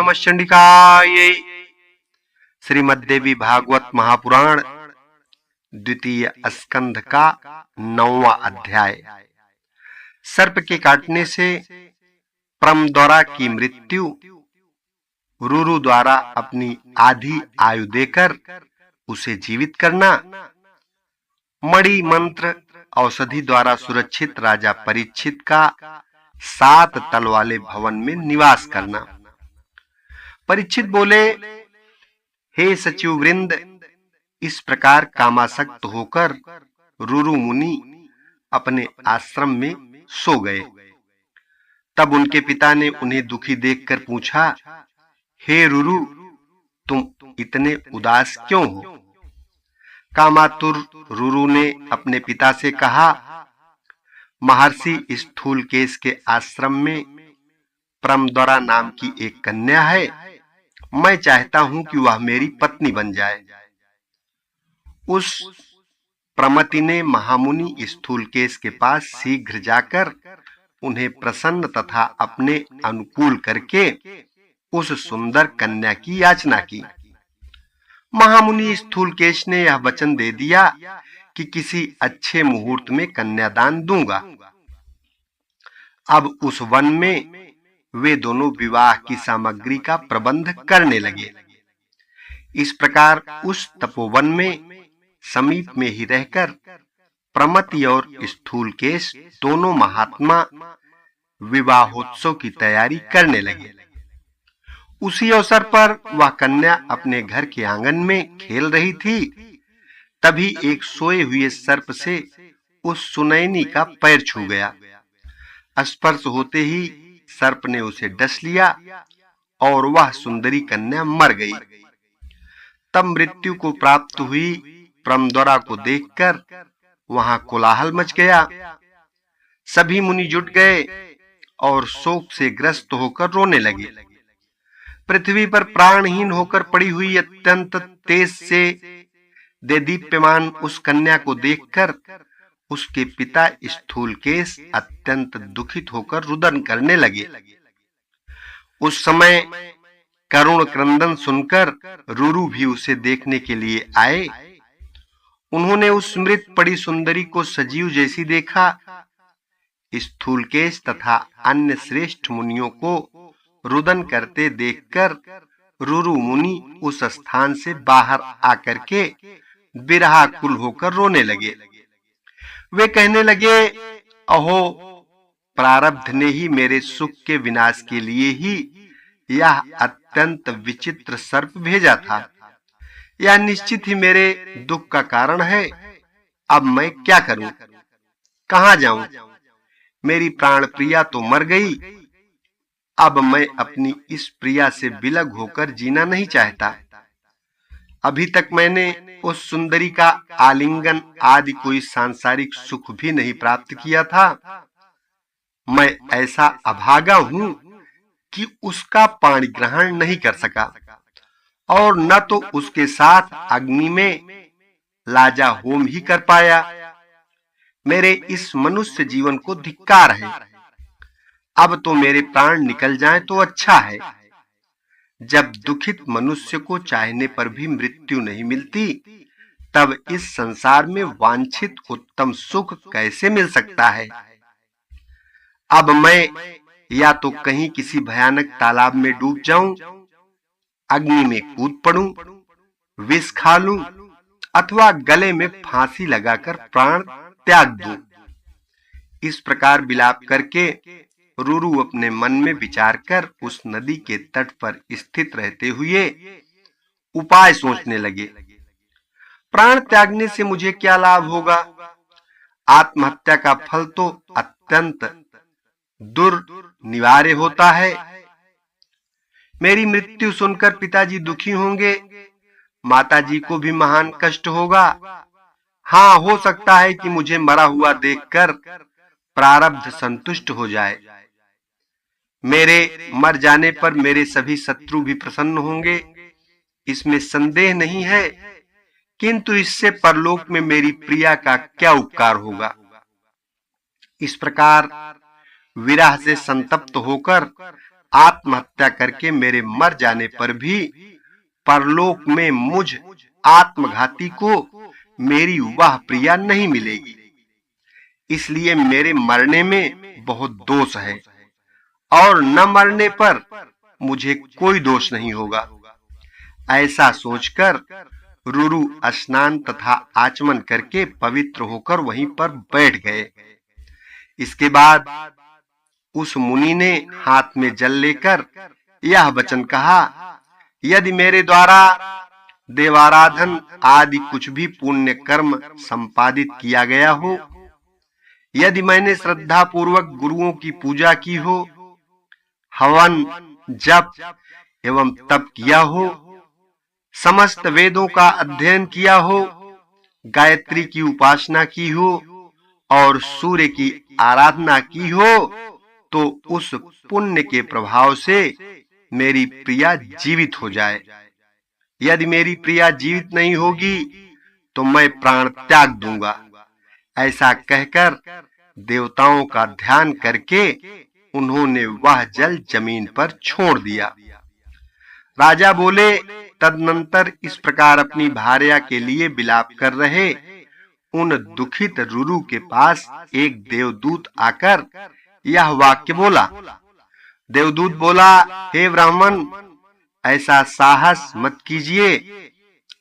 नमः चंडिकायै। श्रीमद्देवी भागवत महापुराण द्वितीय स्कंध का 9वां अध्याय। सर्प के काटने से प्रमदौरा की मृत्यु, रुरु द्वारा अपनी आधी आयु देकर उसे जीवित करना, मणि मंत्र औषधि द्वारा सुरक्षित राजा परीक्षित का 7 तल वाले भवन में निवास करना। परीक्षित बोले, हे सचिव वृंद, इस प्रकार कामासक्त होकर रुरु मुनि अपने आश्रम में सो गए। तब उनके पिता ने उन्हें दुखी देखकर पूछा, हे रुरु, तुम इतने उदास क्यों हो? कामातुर रुरु ने अपने पिता से कहा, महर्षि स्थूलकेश के आश्रम में प्रमदौरा नाम की एक कन्या है। मैं चाहता हूं कि वह मेरी पत्नी बन जाए। उस प्रमति ने महामुनि स्थूलकेश के पास शीघ्र जाकर उन्हें प्रसन्न तथा अपने अनुकूल करके उस सुंदर कन्या की याचना की। महामुनि स्थूलकेश ने यह वचन दे दिया कि किसी अच्छे मुहूर्त में कन्यादान दूंगा। अब उस वन में वे दोनों विवाह की सामग्री का प्रबंध करने लगे। इस प्रकार उस तपोवन में समीप में ही रहकर प्रमति और स्थूलकेश दोनों महात्मा विवाहोत्सव की तैयारी करने लगे। उसी अवसर पर वह कन्या अपने घर के आंगन में खेल रही थी। तभी एक सोए हुए सर्प से उस सुनैनी का पैर छू गया। स्पर्श होते ही सर्प ने उसे डस लिया और वह सुंदरी कन्या मर गई। तब मृत्यु को प्राप्त हुई प्रमदौरा को देखकर वहां कोलाहल मच गया। सभी मुनि जुट गए और शोक से ग्रस्त होकर रोने लगे। पृथ्वी पर प्राणहीन होकर पड़ी हुई अत्यंत तेज से देदीप्यमान उस कन्या को देखकर उसके पिता स्थूलकेश अत्यंत दुखित होकर रुदन करने लगे। उस समय करुण क्रंदन सुनकर रुरु भी उसे देखने के लिए आए। उन्होंने उस मृत पड़ी सुंदरी को सजीव जैसी देखा। स्थूलकेश तथा अन्य श्रेष्ठ मुनियों को रुदन करते देखकर रुरु मुनि उस स्थान से बाहर आकर के विरहाकुल होकर रोने लगे। वे कहने लगे, अहो, प्रारब्ध ने ही मेरे सुख के विनाश के लिए ही यह अत्यंत विचित्र सर्प भेजा था। यह निश्चित ही मेरे दुख का कारण है। अब मैं क्या करूं? कहां जाऊं? मेरी प्राण प्रिया तो मर गई। अब मैं अपनी इस प्रिया से विलग होकर जीना नहीं चाहता। अभी तक मैंने उस सुंदरी का आलिंगन आदि कोई सांसारिक सुख भी नहीं प्राप्त किया था। मैं ऐसा अभागा हूं कि उसका पाणी ग्रहण नहीं कर सका और न तो उसके साथ अग्नि में लाजा होम ही कर पाया। मेरे इस मनुष्य जीवन को धिक्कार है। अब तो मेरे प्राण निकल जाएं तो अच्छा है। जब दुखित मनुष्य को चाहने पर भी मृत्यु नहीं मिलती, तब इस संसार में वांछित उत्तम सुख कैसे मिल सकता है? अब मैं या तो कहीं किसी भयानक तालाब में डूब जाऊं, अग्नि में कूद पड़ूं, विष खा लूं अथवा गले में फांसी लगाकर प्राण त्याग दूं। इस प्रकार विलाप करके रुरु अपने मन में विचार कर उस नदी के तट पर स्थित रहते हुए उपाय सोचने लगे। प्राण त्यागने से मुझे क्या लाभ होगा? आत्महत्या का फल तो अत्यंत दुर्निवार्य होता है। मेरी मृत्यु सुनकर पिताजी दुखी होंगे, माताजी को भी महान कष्ट होगा। हाँ, हो सकता है कि मुझे मरा हुआ देखकर प्रारब्ध संतुष्ट हो जाए। मेरे मर जाने पर मेरे सभी शत्रु भी प्रसन्न होंगे, इसमें संदेह नहीं है। किंतु इससे परलोक में मेरी प्रिया का क्या उपकार होगा? इस प्रकार विरह से संतप्त होकर आत्महत्या करके मेरे मर जाने पर भी परलोक में मुझ आत्मघाती को मेरी वह प्रिया नहीं मिलेगी। इसलिए मेरे मरने में बहुत दोष है और न मरने पर मुझे कोई दोष नहीं होगा। ऐसा सोचकर रुरु स्नान तथा आचमन करके पवित्र होकर वहीं पर बैठ गए। इसके बाद उस मुनि ने हाथ में जल लेकर यह वचन कहा, यदि मेरे द्वारा देवाराधन आदि कुछ भी पुण्य कर्म संपादित किया गया हो, यदि मैंने श्रद्धा पूर्वक गुरुओं की पूजा की हो, हवन जप एवं तप किया हो, समस्त वेदों का अध्ययन किया हो, गायत्री की उपासना की हो और सूर्य की आराधना की हो, तो उस पुण्य के प्रभाव से मेरी प्रिया जीवित हो जाए। यदि मेरी प्रिया जीवित नहीं होगी तो मैं प्राण त्याग दूंगा। ऐसा कहकर देवताओं का ध्यान करके उन्होंने वह जल जमीन पर छोड़ दिया। राजा बोले, तदनंतर इस प्रकार अपनी भार्या के लिए विलाप कर रहे उन दुखित रुरु के पास एक देवदूत आकर यह वाक्य बोला। देवदूत बोला, हे ब्राह्मण, ऐसा साहस मत कीजिए।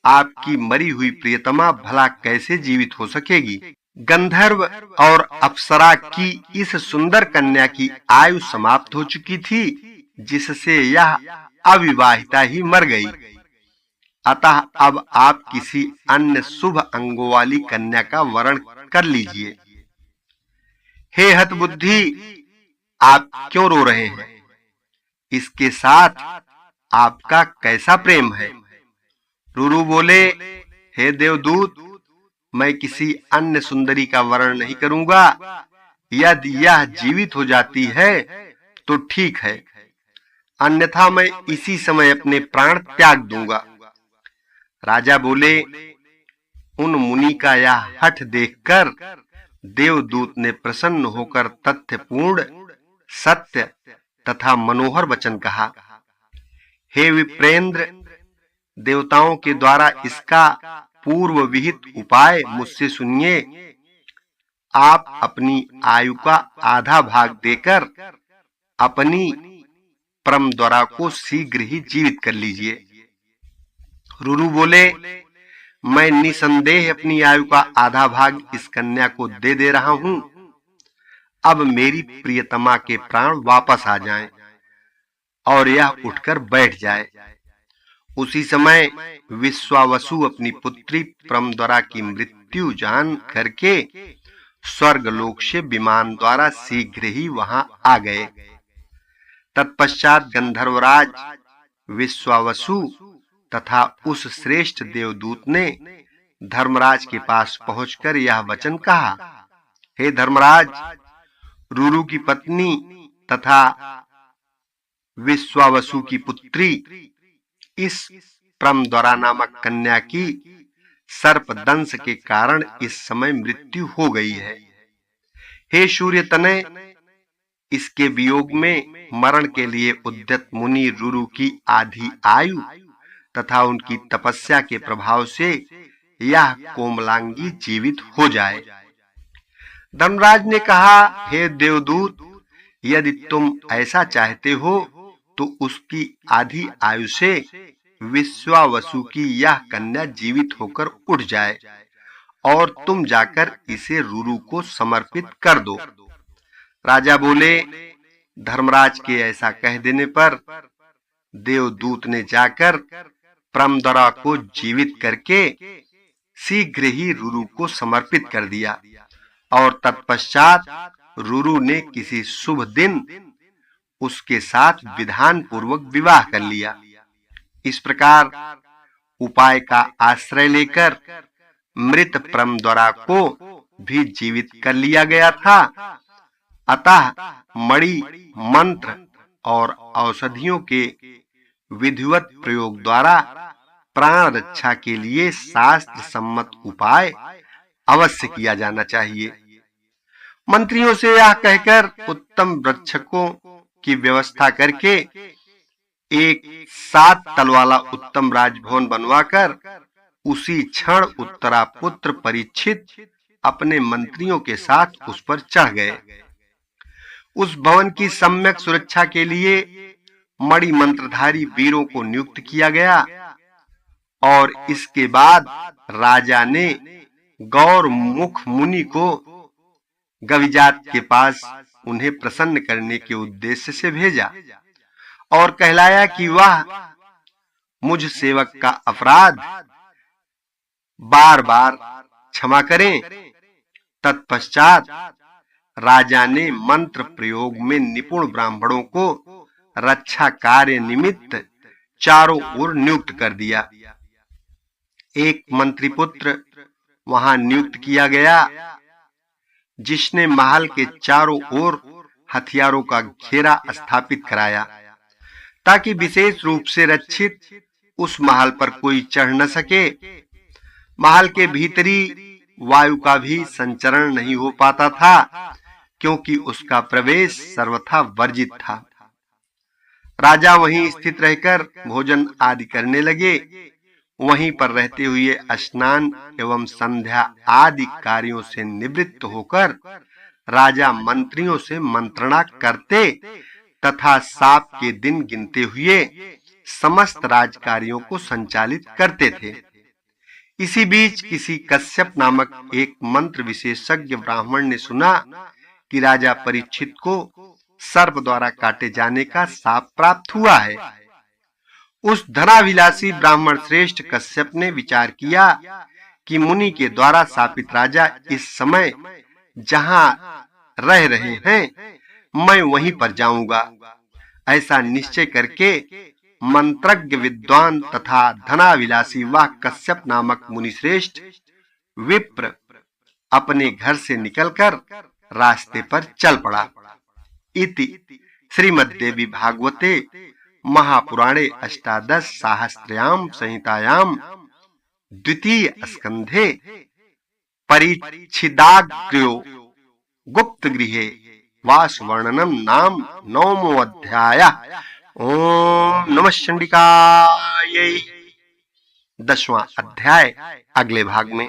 आपकी मरी हुई प्रियतमा भला कैसे जीवित हो सकेगी? गंधर्व और अप्सरा की इस सुंदर कन्या की आयु समाप्त हो चुकी थी, जिससे यह अविवाहिता ही मर गई। अतः अब आप किसी अन्य शुभ अंगों वाली कन्या का वरण कर लीजिए। हे हतबुद्धि, आप क्यों रो रहे हैं? इसके साथ आपका कैसा प्रेम है? रुरु बोले, हे देवदूत, मैं किसी अन्य सुंदरी का वर्ण नहीं करूंगा। यदि यह जीवित हो जाती है तो ठीक है, अन्यथा मैं इसी समय अपने प्राण त्याग दूंगा। राजा बोले, उन मुनि का यह हठ देखकर देवदूत ने प्रसन्न होकर तथ्यपूर्ण, सत्य तथा मनोहर वचन कहा। हे विप्रेंद्र, देवताओं के द्वारा इसका पूर्व विहित उपाय मुझसे सुनिए। आप अपनी आयु का आधा भाग देकर अपनी परमद्वारा को शीघ्र ही जीवित कर लीजिए। रुरु बोले, मैं निसंदेह अपनी आयु का आधा भाग इस कन्या को दे रहा हूं। अब मेरी प्रियतमा के प्राण वापस आ जाएं और यह उठकर बैठ जाए। उसी समय विश्वावसु अपनी पुत्री परमद्वारा की मृत्यु जान करके स्वर्गलोक से विमान द्वारा शीघ्र ही वहां आ गए। तत्पश्चात गंधर्वराज विश्वावसु तथा उस श्रेष्ठ देवदूत ने धर्मराज के पास पहुंचकर यह वचन कहा, हे धर्मराज, रुरु की पत्नी तथा विश्वावसु की पुत्री इस परमद्वारा नामक कन्या की सर्पदंश के कारण इस समय मृत्यु हो गई है। हे सूर्य तनय, इसके वियोग में मरण के लिए उद्यत मुनि रुरु की आधी आयु तथा उनकी तपस्या के प्रभाव से यह कोमलांगी जीवित हो जाए। धर्मराज ने कहा, हे देवदूत, यदि तुम ऐसा चाहते हो तो उसकी आधी आयु से विश्वावसु की यह कन्या जीवित होकर उठ जाए और तुम जाकर इसे रुरु को समर्पित कर दो। राजा बोले, धर्मराज के ऐसा कह देने पर देवदूत ने जाकर परमद्वारा को जीवित करके शीघ्र ही रुरु को समर्पित कर दिया और तत्पश्चात रुरु ने किसी शुभ दिन उसके साथ विधान पूर्वक विवाह कर लिया। इस प्रकार उपाय का आश्रय लेकर मृत परमद्वारा को भी जीवित कर लिया गया था। अतः मणि, मंत्र और औषधियों के विधिवत प्रयोग द्वारा प्राण रक्षा के लिए शास्त्र सम्मत उपाय अवश्य किया जाना चाहिए। मंत्रियों से यह कहकर उत्तम रक्षकों की व्यवस्था करके एक 7 तल वाला उत्तम राजभवन बनवाकर उसी क्षण उत्तरापुत्र परीक्षित अपने मंत्रियों के साथ उस पर चढ़ गए। उस भवन की सम्यक सुरक्षा के लिए मणि मंत्रधारी वीरों को नियुक्त किया गया और इसके बाद राजा ने गौर मुख मुनि को गविजात के पास उन्हें प्रसन्न करने के उद्देश्य से भेजा और कहलाया कि वह मुझ सेवक का अपराध बार बार क्षमा करें। तत्पश्चात राजा ने मंत्र प्रयोग में निपुण ब्राह्मणों को रक्षा कार्य निमित्त चारों ओर नियुक्त कर दिया। एक मंत्रिपुत्र वहां नियुक्त किया गया जिसने महल के चारों ओर हथियारों का घेरा स्थापित कराया ताकि विशेष रूप से रक्षित उस महल पर कोई चढ़ न सके। महल के भीतरी वायु का भी संचरण नहीं हो पाता था क्योंकि उसका प्रवेश सर्वथा वर्जित था। राजा वहीं स्थित रहकर भोजन आदि करने लगे। वहीं पर रहते हुए स्नान एवं संध्या आदि कार्यों से निवृत्त होकर राजा मंत्रियों से मंत्रणा करते तथा साप के दिन गिनते हुए समस्त राजकार्यों को संचालित करते थे। इसी बीच किसी कश्यप नामक एक मंत्र विशेषज्ञ ब्राह्मण ने सुना कि राजा परीक्षित को सर्प द्वारा काटे जाने का शाप प्राप्त हुआ है। उस धनाभिलाषी ब्राह्मण श्रेष्ठ कश्यप ने विचार किया कि मुनि के द्वारा शापित राजा इस समय जहां रह रहे हैं मैं वहीं पर जाऊंगा। ऐसा निश्चय करके मंत्रज्ञ विद्वान तथा धनाभिलाषी वह कश्यप नामक मुनिश्रेष्ठ विप्र अपने घर से निकलकर रास्ते पर चल पड़ा। इति श्रीमद्देवी भागवते महापुराणे अष्टादश सहस्त्रयाम संहितायाम द्वितीय स्कंधे परीक्षिदाग्र्यो गुप्त गृहे वास वर्णनम नाम 9वां अध्याय। ओम नमः चंडिकायै। 10वां अध्याय अगले भाग में।